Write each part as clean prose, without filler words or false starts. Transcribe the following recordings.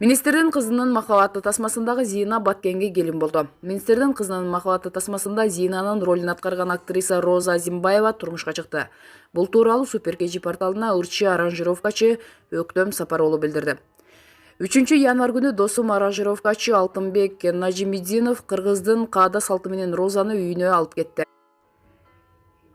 Министрдин кызынын махабаты тасмасындагы Зина Баткенге келин болду. Министрдин кызынын махабаты тасмасында Зинанын ролун аткарган актриса Роза Азимбаева турмушка чыкты. Бул тууралуу Супер KG порталына ырчы аранжировкачы Өктөм Сапаролу билдирди. 3 январь күнү досум аранжировкачы Алтынбек Нажимидинов кыргыздын каада салты менен Розаны үйүнө алып кетти.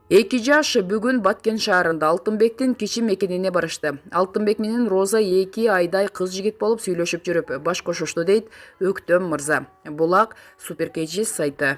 2 жаш бүгүн Баткен шаарында Алтынбектин кичи мекенине барышты. Алтынбек менен Роза 2 айдай кыз жигит болуп сүйлөшүп жүрүп, баш кошушту дейт Өктөм мырза. Булак Супер KG сайты.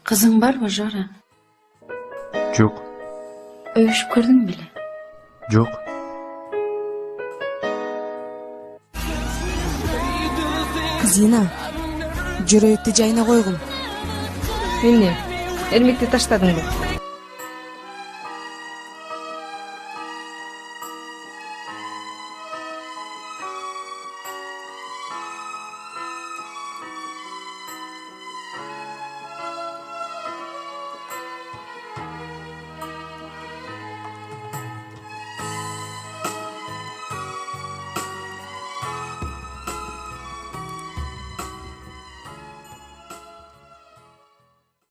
Kızın var mı Jara? Жоқ, Övüşüp gördün bile. жоқ. Zina, жүрөктү жайына койгум. Эмне? Эрмекти таштадың ба?